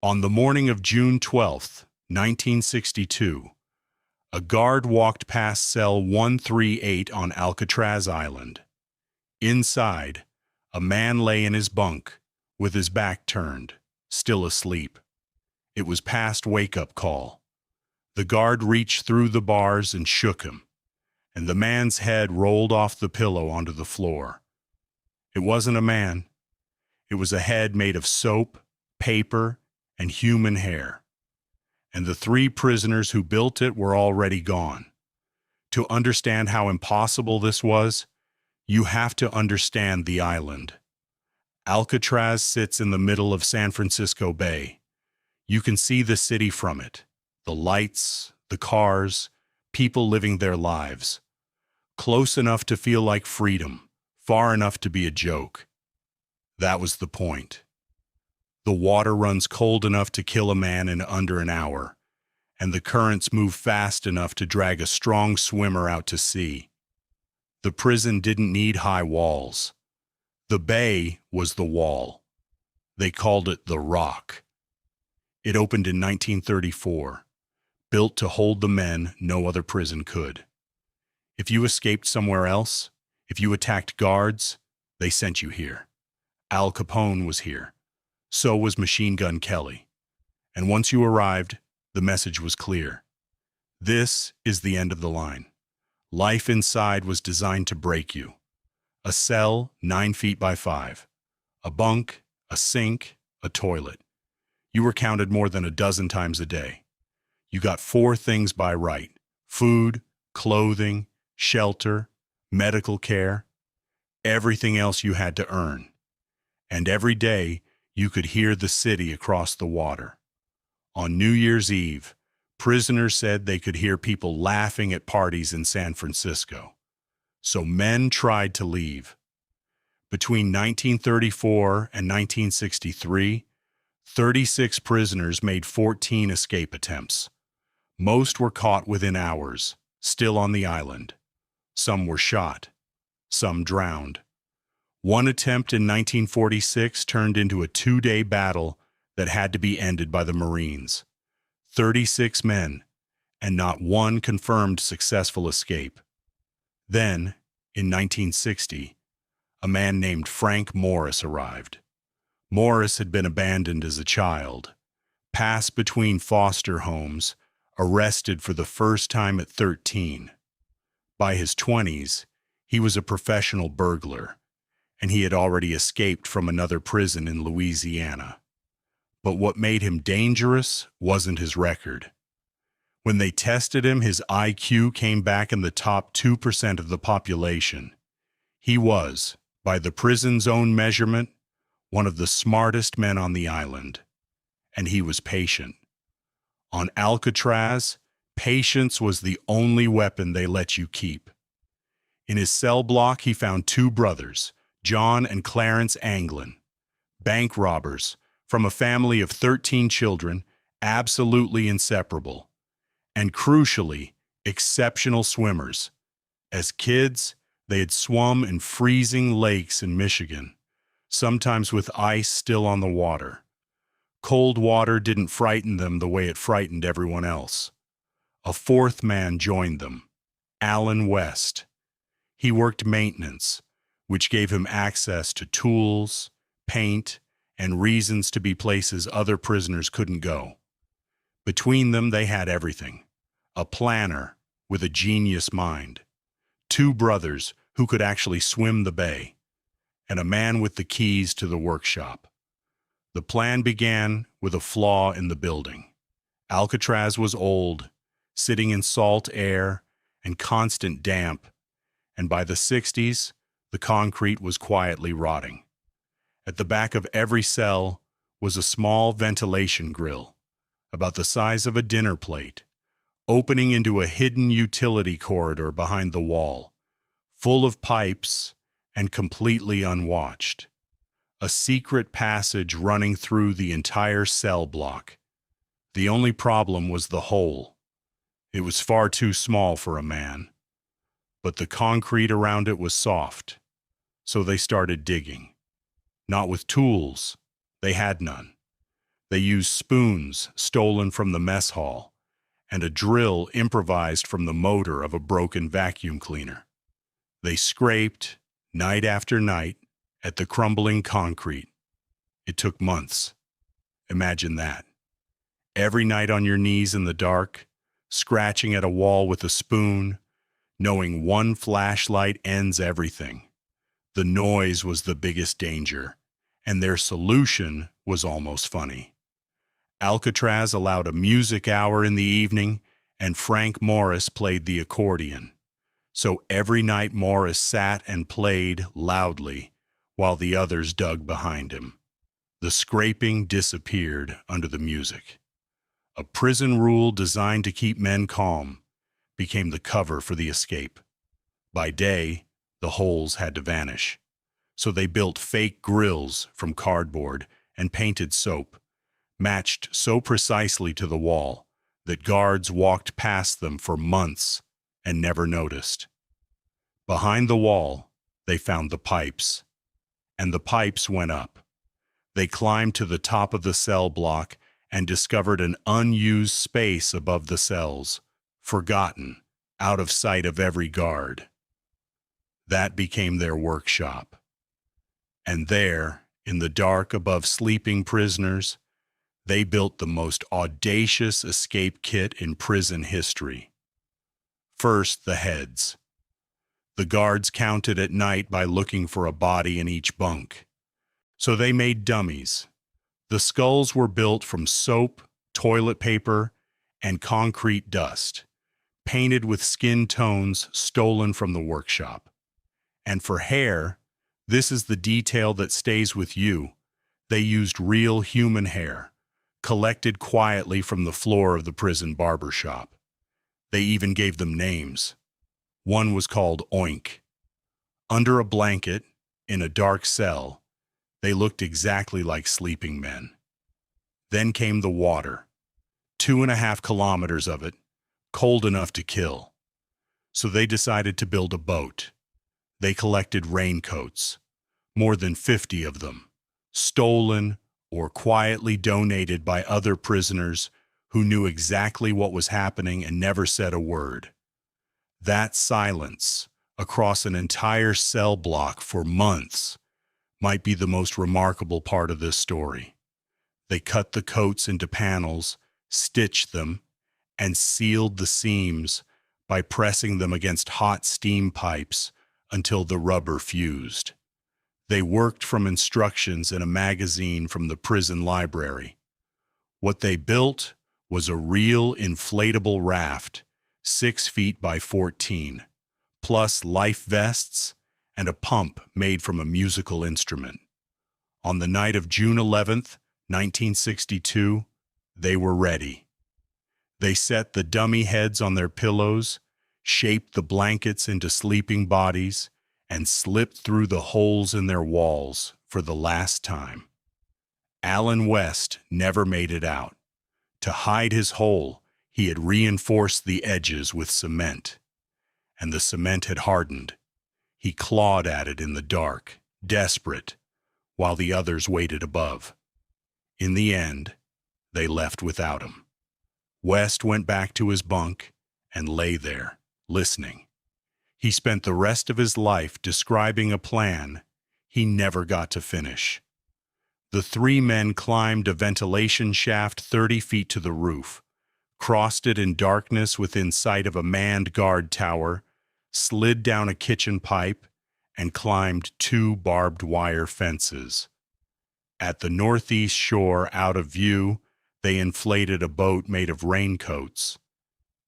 On the morning of June 12th, 1962, a guard walked past cell 138 on Alcatraz Island. Inside, a man lay in his bunk, with his back turned, still asleep. It was past wake-up call. The guard reached through the bars and shook him, and the man's head rolled off the pillow onto the floor. It wasn't a man. It was a head made of soap, paper, and human hair. And the three prisoners who built it were already gone. To understand how impossible this was, you have to understand the island. Alcatraz sits in the middle of San Francisco Bay. You can see the city from it, the lights, the cars, people living their lives. Close enough to feel like freedom, far enough to be a joke. That was the point. The water runs cold enough to kill a man in under an hour, and the currents move fast enough to drag a strong swimmer out to sea. The prison didn't need high walls. The bay was the wall. They called it the Rock. It opened in 1934, built to hold the men no other prison could. If you escaped somewhere else, if you attacked guards, they sent you here. Al Capone was here. So was Machine Gun Kelly. And once you arrived, the message was clear. This is the end of the line. Life inside was designed to break you. A cell 9 feet by 5. A bunk, a sink, a toilet. You were counted more than a dozen times a day. You got 4 things by right: food, clothing, shelter, medical care. Everything else you had to earn. And every day, you could hear the city across the water. On New Year's Eve, prisoners said they could hear people laughing at parties in San Francisco. So men tried to leave. Between 1934 and 1963, 36 prisoners made 14 escape attempts. Most were caught within hours, still on the island. Some were shot. Some drowned. One attempt in 1946 turned into a 2-day battle that had to be ended by the Marines. 36 men, and not one confirmed successful escape. Then, in 1960, a man named Frank Morris arrived. Morris had been abandoned as a child, passed between foster homes, arrested for the first time at 13. By his 20s, he was a professional burglar, and he had already escaped from another prison in Louisiana. But what made him dangerous wasn't his record. When they tested him, his IQ came back in the top 2% of the population. He was, by the prison's own measurement, one of the smartest men on the island. And he was patient. On Alcatraz, patience was the only weapon they let you keep. In his cell block, he found 2 brothers, John and Clarence Anglin, bank robbers from a family of 13 children, absolutely inseparable, and crucially, exceptional swimmers. As kids, they had swum in freezing lakes in Michigan, sometimes with ice still on the water. Cold water didn't frighten them the way it frightened everyone else. A 4th man joined them, Alan West. He worked maintenance, which gave him access to tools, paint, and reasons to be places other prisoners couldn't go. Between them, they had everything. A planner with a genius mind, 2 brothers who could actually swim the bay, and a man with the keys to the workshop. The plan began with a flaw in the building. Alcatraz was old, sitting in salt air and constant damp, and by the 60s, the concrete was quietly rotting. At the back of every cell was a small ventilation grill, about the size of a dinner plate, opening into a hidden utility corridor behind the wall, full of pipes and completely unwatched. A secret passage running through the entire cell block. The only problem was the hole. It was far too small for a man. But the concrete around it was soft, so they started digging. Not with tools, they had none. They used spoons stolen from the mess hall and a drill improvised from the motor of a broken vacuum cleaner. They scraped, night after night, at the crumbling concrete. It took months. Imagine that. Every night on your knees in the dark, scratching at a wall with a spoon, knowing one flashlight ends everything. The noise was the biggest danger, and their solution was almost funny. Alcatraz allowed a music hour in the evening, and Frank Morris played the accordion. So every night Morris sat and played loudly while the others dug behind him. The scraping disappeared under the music. A prison rule designed to keep men calm became the cover for the escape. By day, the holes had to vanish. So they built fake grills from cardboard and painted soap, matched so precisely to the wall that guards walked past them for months and never noticed. Behind the wall, they found the pipes, and the pipes went up. They climbed to the top of the cell block and discovered an unused space above the cells, forgotten, out of sight of every guard. That became their workshop. And there, in the dark above sleeping prisoners, they built the most audacious escape kit in prison history. First, the heads. The guards counted at night by looking for a body in each bunk. So they made dummies. The skulls were built from soap, toilet paper, and concrete dust, painted with skin tones stolen from the workshop. And for hair, this is the detail that stays with you. They used real human hair, collected quietly from the floor of the prison barber shop. They even gave them names. One was called Oink. Under a blanket, in a dark cell, they looked exactly like sleeping men. Then came the water, 2.5 kilometers of it, cold enough to kill. So they decided to build a boat. They collected raincoats, more than 50 of them, stolen or quietly donated by other prisoners who knew exactly what was happening and never said a word. That silence across an entire cell block for months might be the most remarkable part of this story. They cut the coats into panels, stitched them, and sealed the seams by pressing them against hot steam pipes until the rubber fused. They worked from instructions in a magazine from the prison library. What they built was a real inflatable raft, 6 feet by 14, plus life vests and a pump made from a musical instrument. On the night of June 11th, 1962, they were ready. They set the dummy heads on their pillows, shaped the blankets into sleeping bodies, and slipped through the holes in their walls for the last time. Alan West never made it out. To hide his hole, he had reinforced the edges with cement, and the cement had hardened. He clawed at it in the dark, desperate, while the others waited above. In the end, they left without him. West went back to his bunk and lay there, listening. He spent the rest of his life describing a plan he never got to finish. The 3 men climbed a ventilation shaft 30 feet to the roof, crossed it in darkness within sight of a manned guard tower, slid down a kitchen pipe, and climbed 2 barbed wire fences. At the northeast shore, out of view, they inflated a boat made of raincoats,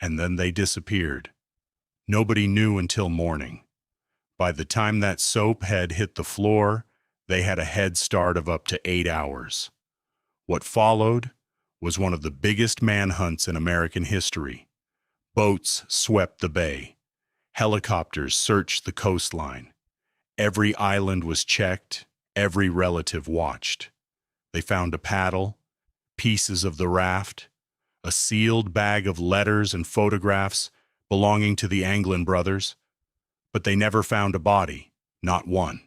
and then they disappeared. Nobody knew until morning. By the time that soap had hit the floor, they had a head start of up to 8 hours. What followed was one of the biggest manhunts in American history. Boats swept the bay. Helicopters searched the coastline. Every island was checked. Every relative watched. They found a paddle, pieces of the raft, a sealed bag of letters and photographs belonging to the Anglin brothers, but they never found a body, not one.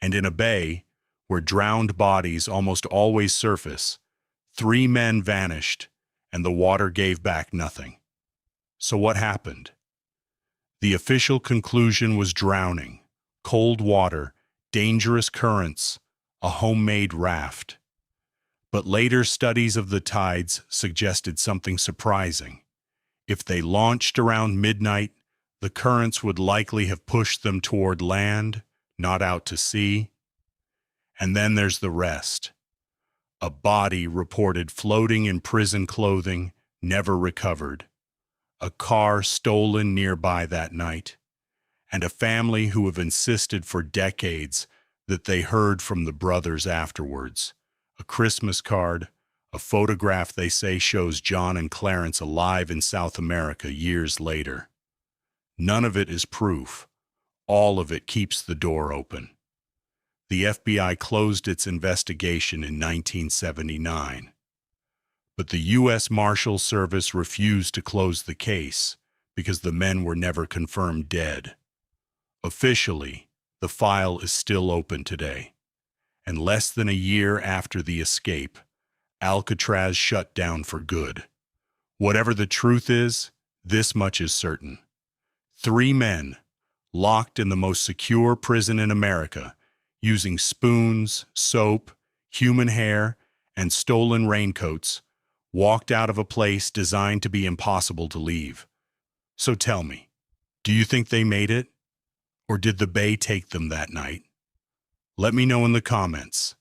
And in a bay, where drowned bodies almost always surface, 3 men vanished, and the water gave back nothing. So what happened? The official conclusion was drowning, cold water, dangerous currents, a homemade raft. But later studies of the tides suggested something surprising. If they launched around midnight, the currents would likely have pushed them toward land, not out to sea. And then there's the rest. A body reported floating in prison clothing, never recovered. A car stolen nearby that night. And a family who have insisted for decades that they heard from the brothers afterwards. A Christmas card, a photograph they say shows John and Clarence alive in South America years later. None of it is proof. All of it keeps the door open. The FBI closed its investigation in 1979. But the U.S. Marshal Service refused to close the case because the men were never confirmed dead. Officially, the file is still open today. And less than a year after the escape, Alcatraz shut down for good. Whatever the truth is, this much is certain. 3 men, locked in the most secure prison in America, using spoons, soap, human hair, and stolen raincoats, walked out of a place designed to be impossible to leave. So tell me, do you think they made it? Or did the bay take them that night? Let me know in the comments.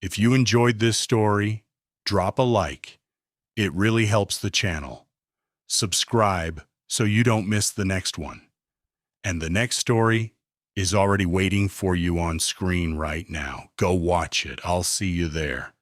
If you enjoyed this story, drop a like. It really helps the channel. Subscribe so you don't miss the next one. And the next story is already waiting for you on screen right now. Go watch it. I'll see you there.